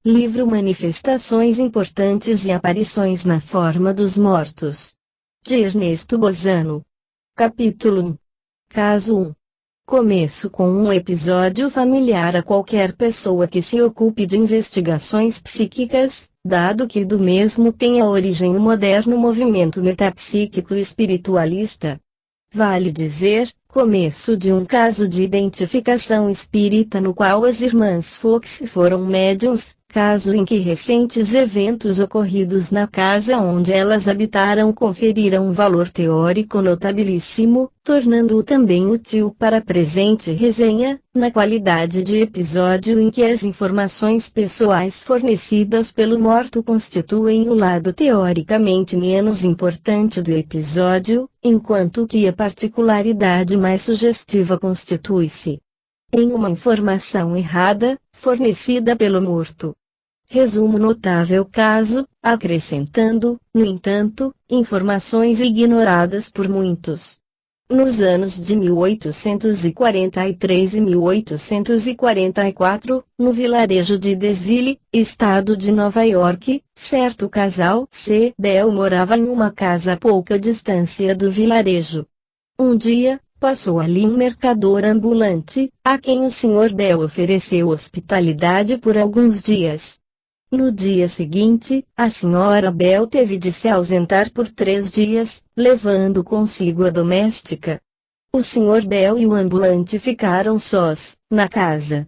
Livro Manifestações Importantes e Aparições na Forma dos Mortos, de Ernesto Bozano. Capítulo 1. Caso 1. Começo com um episódio familiar a qualquer pessoa que se ocupe de investigações psíquicas, dado que do mesmo tem a origem o moderno movimento metapsíquico espiritualista. Vale dizer, começo de um caso de identificação espírita no qual as irmãs Fox foram médiuns, caso em que recentes eventos ocorridos na casa onde elas habitaram conferiram um valor teórico notabilíssimo, tornando-o também útil para a presente resenha, na qualidade de episódio em que as informações pessoais fornecidas pelo morto constituem o lado teoricamente menos importante do episódio, enquanto que a particularidade mais sugestiva constitui-se em uma informação errada, fornecida pelo morto. Resumo notável caso, acrescentando, no entanto, informações ignoradas por muitos. Nos anos de 1843 e 1844, no vilarejo de Desville, estado de Nova York, certo casal C. Bell morava em uma casa a pouca distância do vilarejo. Um dia, passou ali um mercador ambulante, a quem o Sr. Bell ofereceu hospitalidade por alguns dias. No dia seguinte, a Sra. Bell teve de se ausentar por 3 dias, levando consigo a doméstica. O Sr. Bell e o ambulante ficaram sós, na casa.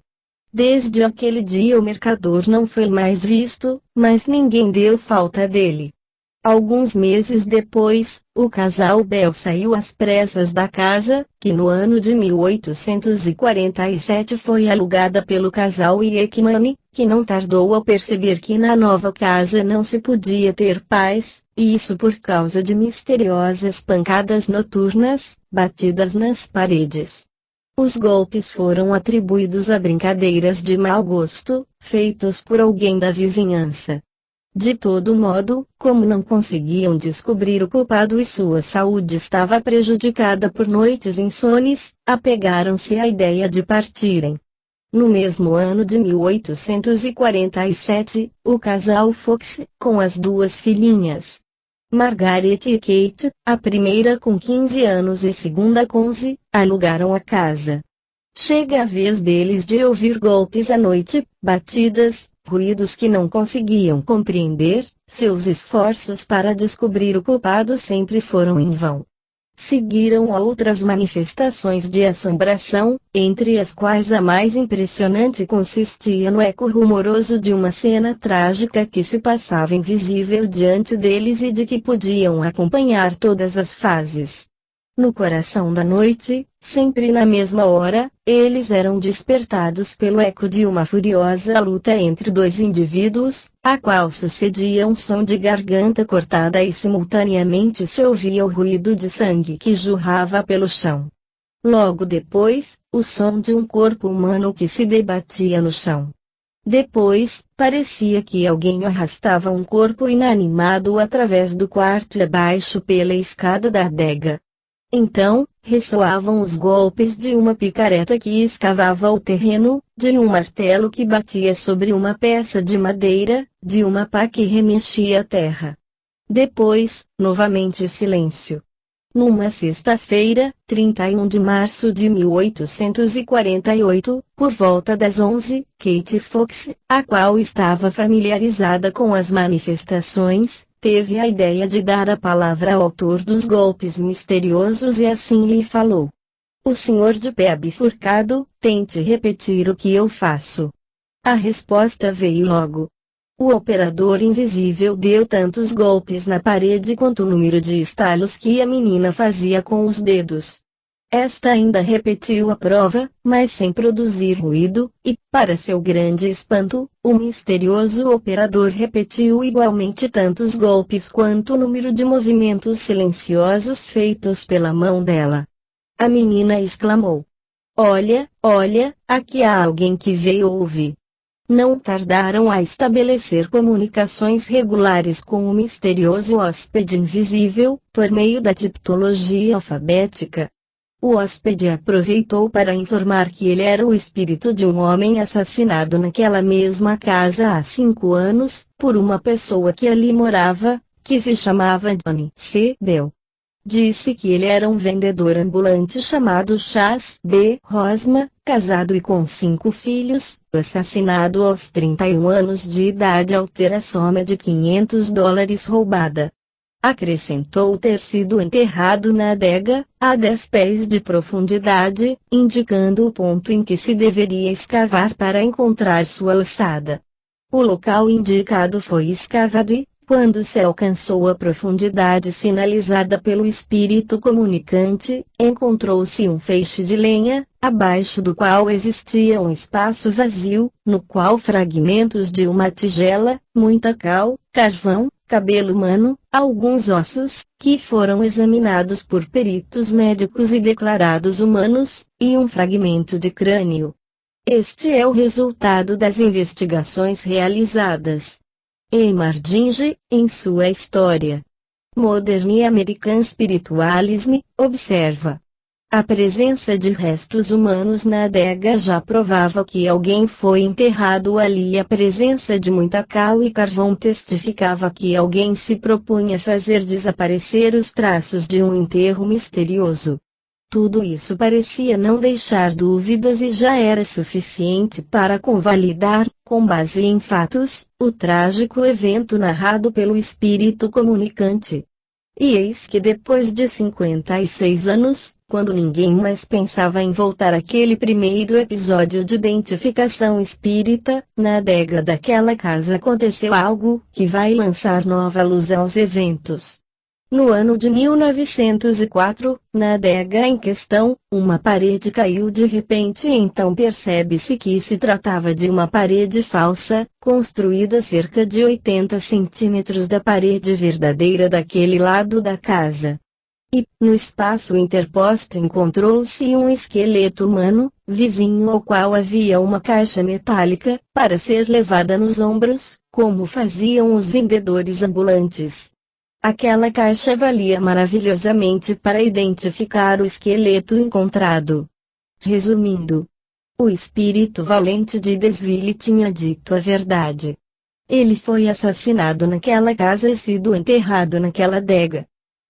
Desde aquele dia o mercador não foi mais visto, mas ninguém deu falta dele. Alguns meses depois, o casal Bell saiu às pressas da casa, que no ano de 1847 foi alugada pelo casal Ekman, que não tardou a perceber que na nova casa não se podia ter paz, e isso por causa de misteriosas pancadas noturnas, batidas nas paredes. Os golpes foram atribuídos a brincadeiras de mau gosto, feitos por alguém da vizinhança. De todo modo, como não conseguiam descobrir o culpado e sua saúde estava prejudicada por noites insones, apegaram-se à ideia de partirem. No mesmo ano de 1847, o casal Fox, com as 2 filhinhas, Margaret e Kate, a primeira com 15 anos e a segunda com 11, alugaram a casa. Chega a vez deles de ouvir golpes à noite, batidas, ruídos que não conseguiam compreender, seus esforços para descobrir o culpado sempre foram em vão. Seguiram outras manifestações de assombração, entre as quais a mais impressionante consistia no eco rumoroso de uma cena trágica que se passava invisível diante deles e de que podiam acompanhar todas as fases. No coração da noite, sempre na mesma hora, eles eram despertados pelo eco de uma furiosa luta entre 2 indivíduos, a qual sucedia um som de garganta cortada e simultaneamente se ouvia o ruído de sangue que jorrava pelo chão. Logo depois, o som de um corpo humano que se debatia no chão. Depois, parecia que alguém arrastava um corpo inanimado através do quarto e abaixo pela escada da adega. Então, ressoavam os golpes de uma picareta que escavava o terreno, de um martelo que batia sobre uma peça de madeira, de uma pá que remexia a terra. Depois, novamente silêncio. Numa sexta-feira, 31 de março de 1848, por volta das 11, Kate Fox, a qual estava familiarizada com as manifestações, teve a ideia de dar a palavra ao autor dos golpes misteriosos e assim lhe falou. O senhor de pé bifurcado, tente repetir o que eu faço. A resposta veio logo. O operador invisível deu tantos golpes na parede quanto o número de estalos que a menina fazia com os dedos. Esta ainda repetiu a prova, mas sem produzir ruído, e, para seu grande espanto, o misterioso operador repetiu igualmente tantos golpes quanto o número de movimentos silenciosos feitos pela mão dela. A menina exclamou: "Olha, olha, aqui há alguém que veio ouvir." Não tardaram a estabelecer comunicações regulares com o misterioso hóspede invisível, por meio da tipologia alfabética. O hóspede aproveitou para informar que ele era o espírito de um homem assassinado naquela mesma casa há 5 anos, por uma pessoa que ali morava, que se chamava Johnny C. Bell. Disse que ele era um vendedor ambulante chamado Chas B. Rosma, casado e com 5 filhos, assassinado aos 31 anos de idade ao ter a soma de $500 roubada. Acrescentou ter sido enterrado na adega, a 10 pés de profundidade, indicando o ponto em que se deveria escavar para encontrar sua ossada. O local indicado foi escavado e, quando se alcançou a profundidade sinalizada pelo espírito comunicante, encontrou-se um feixe de lenha, abaixo do qual existia um espaço vazio, no qual fragmentos de uma tigela, muita cal, carvão, cabelo humano, alguns ossos, que foram examinados por peritos médicos e declarados humanos, e um fragmento de crânio. Este é o resultado das investigações realizadas. Emardinge, em sua história Modern American Spiritualism, observa. A presença de restos humanos na adega já provava que alguém foi enterrado ali e a presença de muita cal e carvão testificava que alguém se propunha fazer desaparecer os traços de um enterro misterioso. Tudo isso parecia não deixar dúvidas e já era suficiente para convalidar, com base em fatos, o trágico evento narrado pelo espírito comunicante. E eis que depois de 56 anos, quando ninguém mais pensava em voltar àquele primeiro episódio de identificação espírita, na adega daquela casa aconteceu algo que vai lançar nova luz aos eventos. No ano de 1904, na adega em questão, uma parede caiu de repente e então percebe-se que se tratava de uma parede falsa, construída cerca de 80 centímetros da parede verdadeira daquele lado da casa. E, no espaço interposto encontrou-se um esqueleto humano, vizinho ao qual havia uma caixa metálica, para ser levada nos ombros, como faziam os vendedores ambulantes. Aquela caixa valia maravilhosamente para identificar o esqueleto encontrado. Resumindo, o espírito valente de Desville tinha dito a verdade. Ele foi assassinado naquela casa e sido enterrado naquela adega.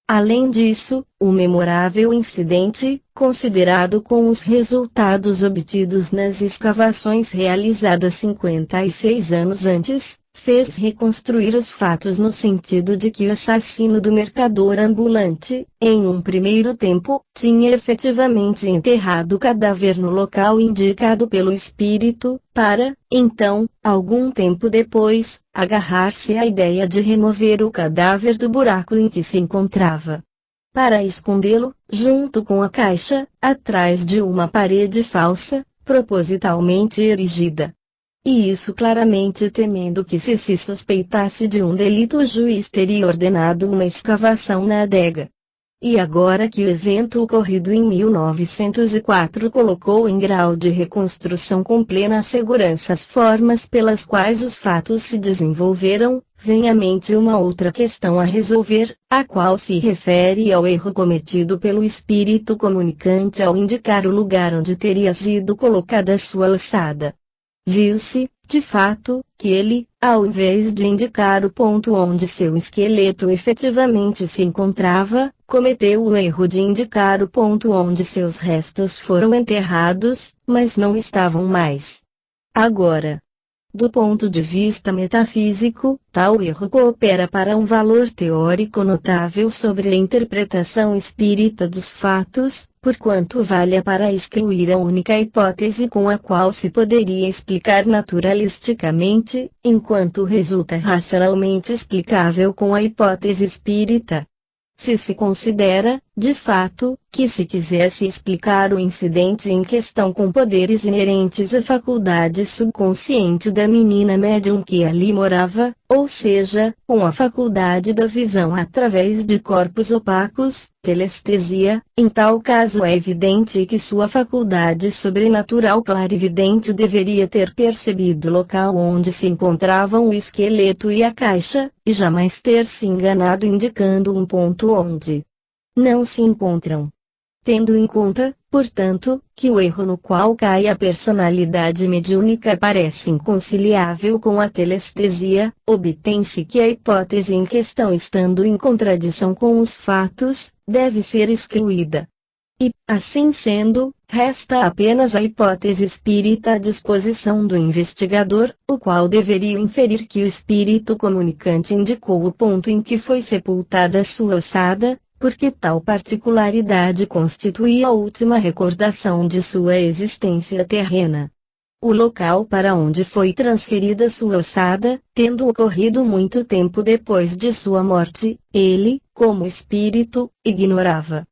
Além disso, o memorável incidente, considerado com os resultados obtidos nas escavações realizadas 56 anos antes, fez reconstruir os fatos no sentido de que o assassino do mercador ambulante, em um primeiro tempo, tinha efetivamente enterrado o cadáver no local indicado pelo espírito, para, então, algum tempo depois, agarrar-se à ideia de remover o cadáver do buraco em que se encontrava. Para escondê-lo, junto com a caixa, atrás de uma parede falsa, propositalmente erigida. E isso claramente temendo que se suspeitasse de um delito o juiz teria ordenado uma escavação na adega. E agora que o evento ocorrido em 1904 colocou em grau de reconstrução com plena segurança as formas pelas quais os fatos se desenvolveram, vem à mente uma outra questão a resolver, a qual se refere ao erro cometido pelo espírito comunicante ao indicar o lugar onde teria sido colocada sua ossada. Viu-se, de fato, que ele, ao invés de indicar o ponto onde seu esqueleto efetivamente se encontrava, cometeu o erro de indicar o ponto onde seus restos foram enterrados, mas não estavam mais. Agora, do ponto de vista metafísico, tal erro coopera para um valor teórico notável sobre a interpretação espírita dos fatos, porquanto valha para excluir a única hipótese com a qual se poderia explicar naturalisticamente, enquanto resulta racionalmente explicável com a hipótese espírita. Se considera, de fato, que se quisesse explicar o incidente em questão com poderes inerentes à faculdade subconsciente da menina médium que ali morava, ou seja, com a faculdade da visão através de corpos opacos, telestesia, em tal caso é evidente que sua faculdade sobrenatural clarividente deveria ter percebido o local onde se encontravam o esqueleto e a caixa, e jamais ter se enganado indicando um ponto onde não se encontram. Tendo em conta, portanto, que o erro no qual cai a personalidade mediúnica parece inconciliável com a telestesia, obtém-se que a hipótese em questão, estando em contradição com os fatos, deve ser excluída. E, assim sendo, resta apenas a hipótese espírita à disposição do investigador, o qual deveria inferir que o espírito comunicante indicou o ponto em que foi sepultada sua ossada, porque tal particularidade constituía a última recordação de sua existência terrena. O local para onde foi transferida sua ossada, tendo ocorrido muito tempo depois de sua morte, ele, como espírito, ignorava.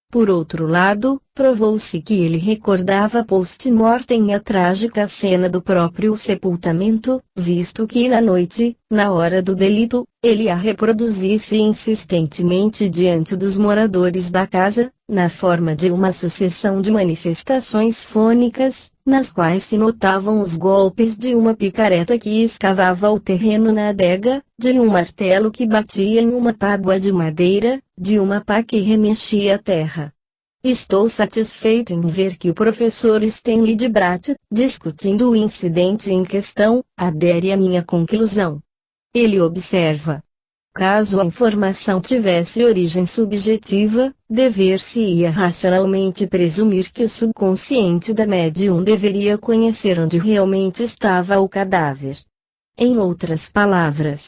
Por outro lado, provou-se que ele recordava post-mortem a trágica cena do próprio sepultamento, visto que na noite, na hora do delito, ele a reproduzisse insistentemente diante dos moradores da casa, na forma de uma sucessão de manifestações fônicas, nas quais se notavam os golpes de uma picareta que escavava o terreno na adega, de um martelo que batia em uma tábua de madeira, de uma pá que remexia a terra. Estou satisfeito em ver que o professor Stanley de Brat, discutindo o incidente em questão, adere à minha conclusão. Ele observa: caso a informação tivesse origem subjetiva, dever-se-ia racionalmente presumir que o subconsciente da médium deveria conhecer onde realmente estava o cadáver. Em outras palavras,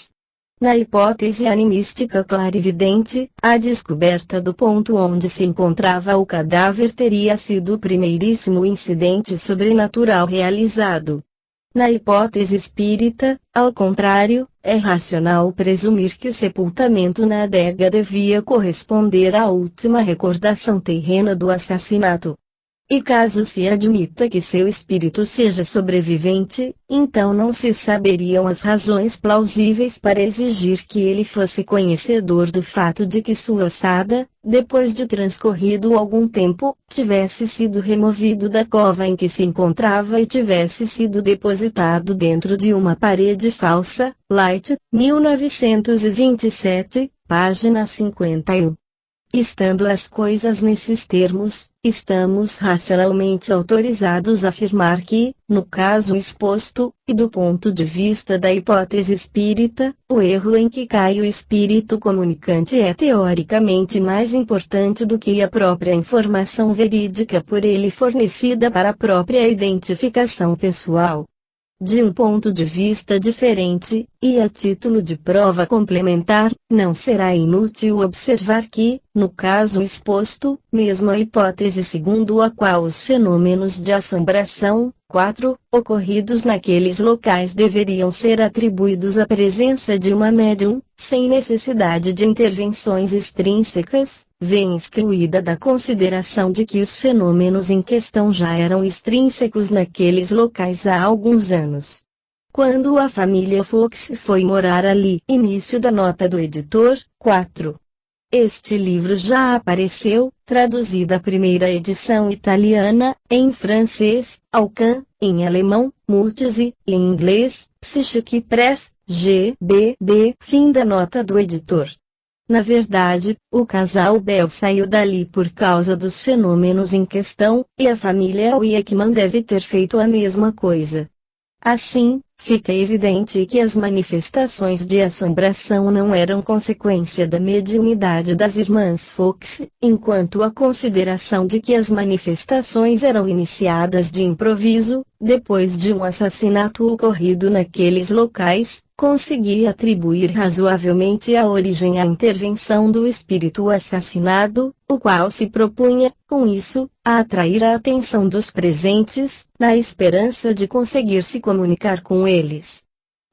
na hipótese animística clarividente, a descoberta do ponto onde se encontrava o cadáver teria sido o primeiríssimo incidente sobrenatural realizado. Na hipótese espírita, ao contrário, é racional presumir que o sepultamento na adega devia corresponder à última recordação terrena do assassinato. E caso se admita que seu espírito seja sobrevivente, então não se saberiam as razões plausíveis para exigir que ele fosse conhecedor do fato de que sua ossada, depois de transcorrido algum tempo, tivesse sido removido da cova em que se encontrava e tivesse sido depositado dentro de uma parede falsa. Light, 1927, página 51. Estando as coisas nesses termos, estamos racionalmente autorizados a afirmar que, no caso exposto, e do ponto de vista da hipótese espírita, o erro em que cai o espírito comunicante é teoricamente mais importante do que a própria informação verídica por ele fornecida para a própria identificação pessoal. De um ponto de vista diferente, e a título de prova complementar, não será inútil observar que, no caso exposto, mesmo a hipótese segundo a qual os fenômenos de assombração, 4, ocorridos naqueles locais deveriam ser atribuídos à presença de uma médium, sem necessidade de intervenções extrínsecas, vem excluída da consideração de que os fenômenos em questão já eram extrínsecos naqueles locais há alguns anos. Quando a família Fox foi morar ali, início da nota do editor, 4. Este livro já apareceu, traduzida a primeira edição italiana, em francês, Alcan, em alemão, Multisi, e em inglês, Psychic Press, GBD. Fim da nota do editor. Na verdade, o casal Bell saiu dali por causa dos fenômenos em questão, e a família Wickman deve ter feito a mesma coisa. Assim, fica evidente que as manifestações de assombração não eram consequência da mediunidade das irmãs Fox, enquanto a consideração de que as manifestações eram iniciadas de improviso, depois de um assassinato ocorrido naqueles locais, conseguia atribuir razoavelmente a origem à intervenção do espírito assassinado, o qual se propunha, com isso, a atrair a atenção dos presentes, na esperança de conseguir se comunicar com eles.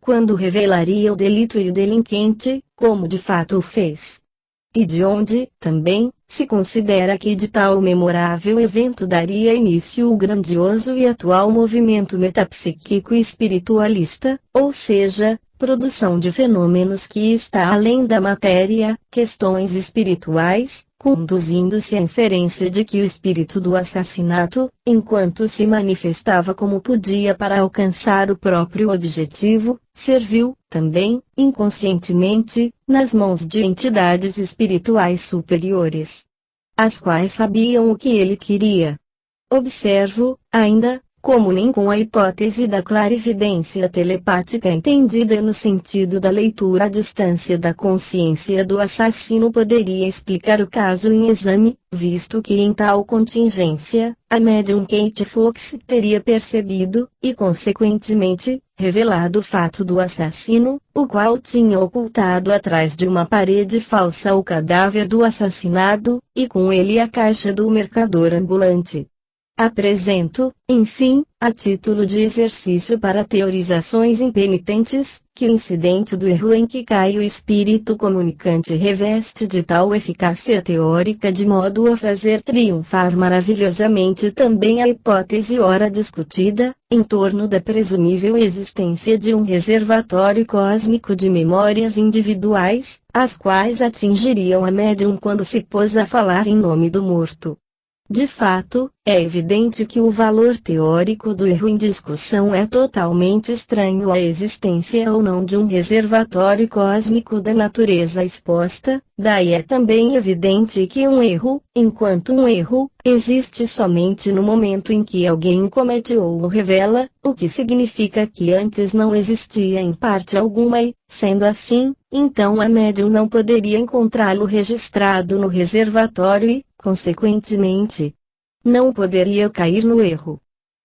Quando revelaria o delito e o delinquente, como de fato o fez. E de onde, também, se considera que de tal memorável evento daria início o grandioso e atual movimento metapsíquico e espiritualista, ou seja, produção de fenômenos que está além da matéria, questões espirituais, conduzindo-se à inferência de que o espírito do assassinato, enquanto se manifestava como podia para alcançar o próprio objetivo, serviu, também, inconscientemente, nas mãos de entidades espirituais superiores. as quais sabiam o que ele queria. Observo, ainda, como nem com a hipótese da clarividência telepática entendida no sentido da leitura à distância da consciência do assassino poderia explicar o caso em exame, visto que em tal contingência, a médium Kate Fox teria percebido, e consequentemente, revelado o fato do assassino, o qual tinha ocultado atrás de uma parede falsa o cadáver do assassinado, e com ele a caixa do mercador ambulante. Apresento, enfim, a título de exercício para teorizações impenitentes, que o incidente do erro em que cai o espírito comunicante reveste de tal eficácia teórica de modo a fazer triunfar maravilhosamente também a hipótese ora discutida, em torno da presumível existência de um reservatório cósmico de memórias individuais, as quais atingiriam a médium quando se pôs a falar em nome do morto. De fato, é evidente que o valor teórico do erro em discussão é totalmente estranho à existência ou não de um reservatório cósmico da natureza exposta, daí é também evidente que um erro, enquanto um erro, existe somente no momento em que alguém o comete ou o revela, o que significa que antes não existia em parte alguma e, sendo assim, então a médium não poderia encontrá-lo registrado no reservatório e, consequentemente, não poderia cair no erro.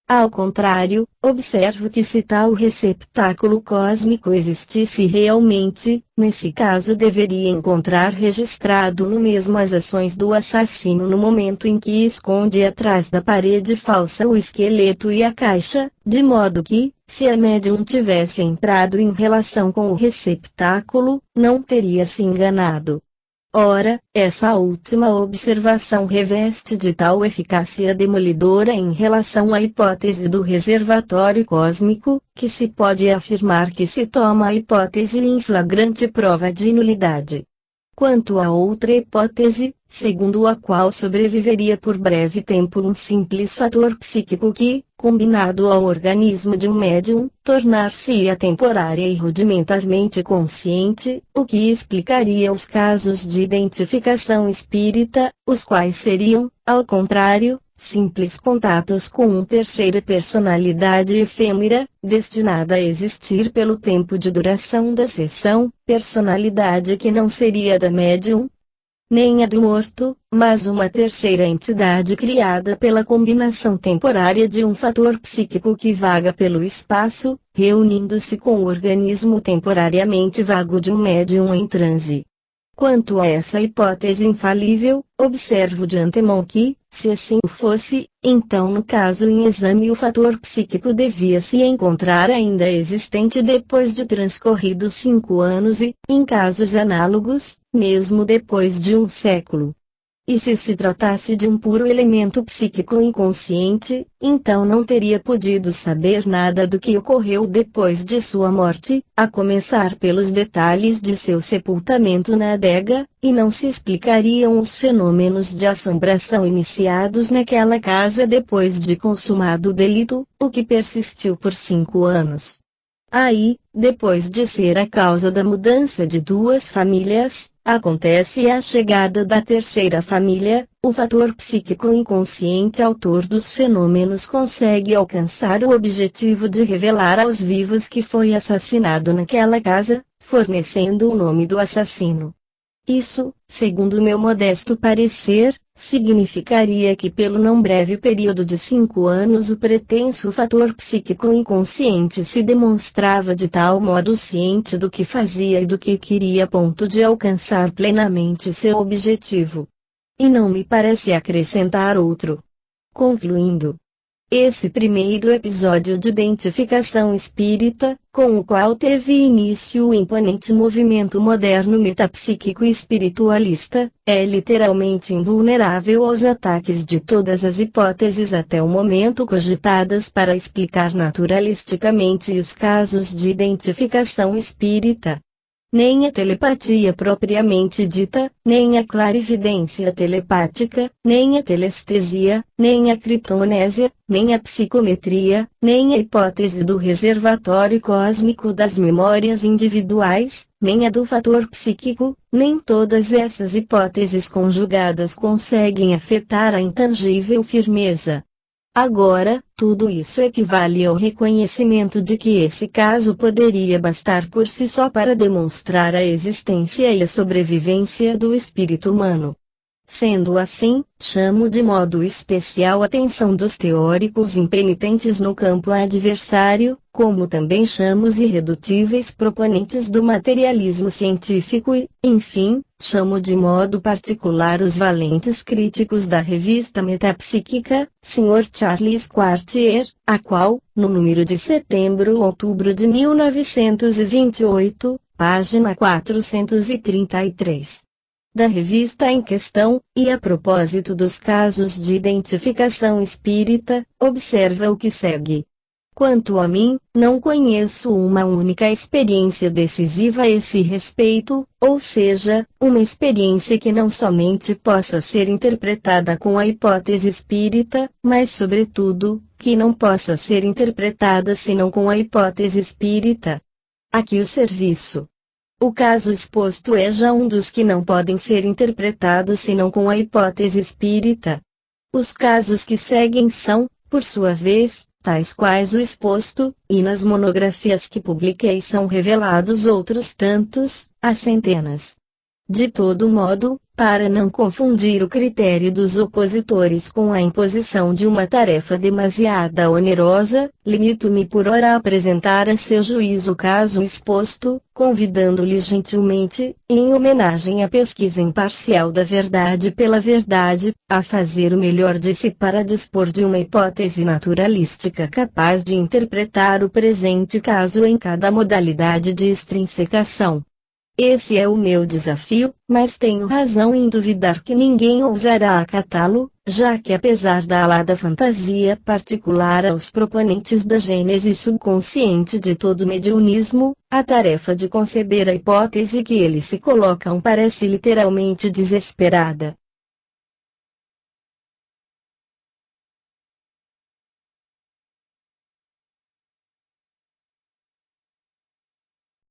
Ao contrário, observo que se tal receptáculo cósmico existisse realmente, nesse caso deveria encontrar registrado no mesmo as ações do assassino no momento em que esconde atrás da parede falsa o esqueleto e a caixa, de modo que, se a médium tivesse entrado em relação com o receptáculo, não teria se enganado. Ora, essa última observação reveste de tal eficácia demolidora em relação à hipótese do reservatório cósmico, que se pode afirmar que se toma a hipótese em flagrante prova de nulidade. Quanto à outra hipótese, segundo a qual sobreviveria por breve tempo um simples fator psíquico que, combinado ao organismo de um médium, tornar-se-ia temporária e rudimentarmente consciente, o que explicaria os casos de identificação espírita, os quais seriam, ao contrário, simples contatos com uma terceira personalidade efêmera, destinada a existir pelo tempo de duração da sessão, personalidade que não seria da médium, nem a do morto, mas uma terceira entidade criada pela combinação temporária de um fator psíquico que vaga pelo espaço, reunindo-se com o organismo temporariamente vago de um médium em transe. Quanto a essa hipótese infalível, observo de antemão que, se assim fosse, então no caso em exame o fator psíquico devia se encontrar ainda existente depois de transcorridos 5 anos e, em casos análogos, mesmo depois de um século. E se tratasse de um puro elemento psíquico inconsciente, então não teria podido saber nada do que ocorreu depois de sua morte, a começar pelos detalhes de seu sepultamento na adega, e não se explicariam os fenômenos de assombração iniciados naquela casa depois de consumado o delito, o que persistiu por 5 anos. Aí, depois de ser a causa da mudança de 2 famílias, acontece a chegada da terceira família, o fator psíquico inconsciente autor dos fenômenos consegue alcançar o objetivo de revelar aos vivos que foi assassinado naquela casa, fornecendo o nome do assassino. Isso, segundo meu modesto parecer, significaria que pelo não breve período de 5 anos o pretenso fator psíquico inconsciente se demonstrava de tal modo ciente do que fazia e do que queria a ponto de alcançar plenamente seu objetivo. E não me parece acrescentar outro. Concluindo, esse primeiro episódio de identificação espírita, com o qual teve início o imponente movimento moderno metapsíquico e espiritualista, é literalmente invulnerável aos ataques de todas as hipóteses até o momento cogitadas para explicar naturalisticamente os casos de identificação espírita. Nem a telepatia propriamente dita, nem a clarividência telepática, nem a telestesia, nem a criptonésia, nem a psicometria, nem a hipótese do reservatório cósmico das memórias individuais, nem a do fator psíquico, nem todas essas hipóteses conjugadas conseguem afetar a intangível firmeza. Agora, tudo isso equivale ao reconhecimento de que esse caso poderia bastar por si só para demonstrar a existência e a sobrevivência do espírito humano. Sendo assim, chamo de modo especial a atenção dos teóricos impenitentes no campo adversário, como também chamo os irredutíveis proponentes do materialismo científico e, enfim, chamo de modo particular os valentes críticos da revista Metapsíquica, Sr. Charles Quartier, a qual, no número de setembro-outubro de 1928, página 433. Da revista em questão, e a propósito dos casos de identificação espírita, observa o que segue. Quanto a mim, não conheço uma única experiência decisiva a esse respeito, ou seja, uma experiência que não somente possa ser interpretada com a hipótese espírita, mas sobretudo, que não possa ser interpretada senão com a hipótese espírita. Aqui o serviço. O caso exposto é já um dos que não podem ser interpretados senão com a hipótese espírita. Os casos que seguem são, por sua vez, tais quais o exposto, e nas monografias que publiquei são revelados outros tantos, há centenas. De todo modo, para não confundir o critério dos opositores com a imposição de uma tarefa demasiada onerosa, limito-me por ora a apresentar a seu juízo o caso exposto, convidando-lhes gentilmente, em homenagem à pesquisa imparcial da verdade pela verdade, a fazer o melhor de si para dispor de uma hipótese naturalística capaz de interpretar o presente caso em cada modalidade de extrinsecação. Esse é o meu desafio, mas tenho razão em duvidar que ninguém ousará acatá-lo, já que apesar da alada fantasia particular aos proponentes da gênese subconsciente de todo mediunismo, a tarefa de conceber a hipótese que eles se colocam parece literalmente desesperada.